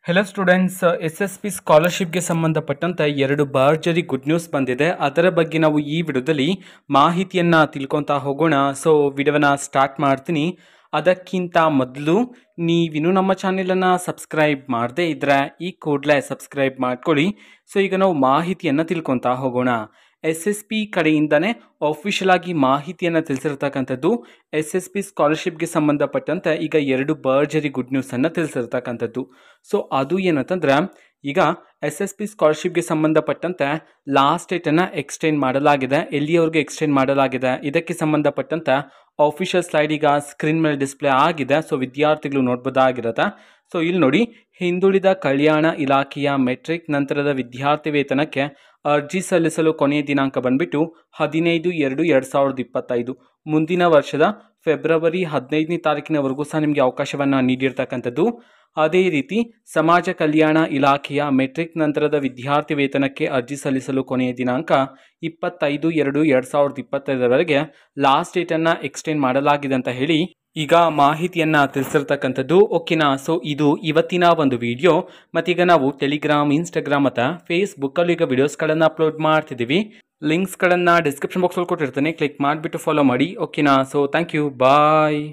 Hello students, S S P ಸ್ಕಾಲರ್ಶಿಪ್ಗೆ ಸಂಬಂಧಪಟ್ಟಂತೆ ಎರಡು ಭರ್ಜರಿ ಗುಡ್ ನ್ಯೂಸ್ ಬಂದಿದೆ. ಅದರ ಬಗ್ಗೆ ನಾವು ಈ ವಿಡಿಯೋದಲ್ಲಿ ಮಾಹಿತಿಯನ್ನು ತಿಳ್ಕೊತಾ ಹೋಗೋಣ. ಸೊ ವಿಡಿಯೋನ ಸ್ಟಾರ್ಟ್ ಮಾಡ್ತೀನಿ. ಅದಕ್ಕಿಂತ ಮೊದಲು ನೀವಿನ್ನೂ ನಮ್ಮ ಚಾನೆಲನ್ನು ಸಬ್ಸ್ಕ್ರೈಬ್ ಮಾಡದೇ ಇದ್ದರೆ ಈ ಕೂಡಲೇ ಸಬ್ಸ್ಕ್ರೈಬ್ ಮಾಡ್ಕೊಳ್ಳಿ. ಸೊ ಈಗ ನಾವು ಮಾಹಿತಿಯನ್ನು ತಿಳ್ಕೊತಾ ಹೋಗೋಣ. ಎಸ್ ಎಸ್ ಪಿ ಕಡೆಯಿಂದನೇ ಅಫಿಷಿಯಲ್ ಆಗಿ ಮಾಹಿತಿಯನ್ನು ತಿಳಿಸಿರ್ತಕ್ಕಂಥದ್ದು. ಎಸ್ ಎಸ್ ಪಿ ಸ್ಕಾಲರ್ಶಿಪ್ಗೆ ಸಂಬಂಧಪಟ್ಟಂತೆ ಈಗ ಎರಡು ಭರ್ಜರಿ ಗುಡ್ ನ್ಯೂಸನ್ನು ತಿಳಿಸಿರ್ತಕ್ಕಂಥದ್ದು. ಸೊ ಅದು ಏನಂತಂದ್ರೆ, ಈಗ ಎಸ್ ಎಸ್ ಪಿ ಸ್ಕಾಲರ್ಶಿಪ್ಗೆ ಸಂಬಂಧಪಟ್ಟಂತೆ ಲಾಸ್ಟ್ ಡೇಟನ್ನು ಎಕ್ಸ್ಟೆಂಡ್ ಮಾಡಲಾಗಿದೆ. ಎಲ್ಲಿಯವರೆಗೂ ಎಕ್ಸ್ಟೆಂಡ್ ಮಾಡಲಾಗಿದೆ, ಇದಕ್ಕೆ ಸಂಬಂಧಪಟ್ಟಂತೆ ಆಫಿಷಿಯಲ್ ಸ್ಲೈಡ್ ಈಗ ಸ್ಕ್ರೀನ್ ಮೇಲೆ ಡಿಸ್ಪ್ಲೇ ಆಗಿದೆ. ಸೊ ವಿದ್ಯಾರ್ಥಿಗಳು ನೋಡ್ಬೋದಾಗಿರುತ್ತೆ. ಸೊ ಇಲ್ಲಿ ನೋಡಿ, ಹಿಂದುಳಿದ ಕಲ್ಯಾಣ ಇಲಾಖೆಯ ಮೆಟ್ರಿಕ್ ನಂತರದ ವಿದ್ಯಾರ್ಥಿ ವೇತನಕ್ಕೆ ಅರ್ಜಿ ಸಲ್ಲಿಸಲು ಕೊನೆಯ ದಿನಾಂಕ ಬಂದ್ಬಿಟ್ಟು 15/2/2025. ಮುಂದಿನ ವರ್ಷದ ಫೆಬ್ರವರಿ 15ನೇ ತಾರೀಕಿನವರೆಗೂ ಸಹ ನಿಮಗೆ ಅವಕಾಶವನ್ನು ನೀಡಿರ್ತಕ್ಕಂಥದ್ದು. ಅದೇ ರೀತಿ ಸಮಾಜ ಕಲ್ಯಾಣ ಇಲಾಖೆಯ ಮೆಟ್ರಿಕ್ ನಂತರದ ವಿದ್ಯಾರ್ಥಿ ವೇತನಕ್ಕೆ ಅರ್ಜಿ ಸಲ್ಲಿಸಲು ಕೊನೆಯ ದಿನಾಂಕ 25/2/2025ವರೆಗೆ ಲಾಸ್ಟ್ ಡೇಟನ್ನು ಎಕ್ಸ್ಟೆಂಡ್ ಮಾಡಲಾಗಿದೆ ಅಂತ ಹೇಳಿ ಈಗ ಮಾಹಿತಿಯನ್ನು ತಿಳಿಸಿರ್ತಕ್ಕಂಥದ್ದು. ಓಕೆನಾ. ಸೊ ಇದು ಇವತ್ತಿನ ಒಂದು ವಿಡಿಯೋ. ಮತ್ತೀಗ ನಾವು ಟೆಲಿಗ್ರಾಮ್, ಇನ್ಸ್ಟಾಗ್ರಾಮ್ ಮತ್ತು ಫೇಸ್ಬುಕ್ಕಲ್ಲಿ ಈಗ ವಿಡಿಯೋಸ್ಗಳನ್ನು ಅಪ್ಲೋಡ್ ಮಾಡ್ತಿದ್ದೀವಿ. ಲಿಂಕ್ಸ್ಗಳನ್ನು ಡಿಸ್ಕ್ರಿಪ್ಷನ್ ಬಾಕ್ಸಲ್ಲಿ ಕೊಟ್ಟಿರ್ತೇನೆ. ಕ್ಲಿಕ್ ಮಾಡಿಬಿಟ್ಟು ಫಾಲೋ ಮಾಡಿ. ಓಕೆನಾ. So thank you, bye.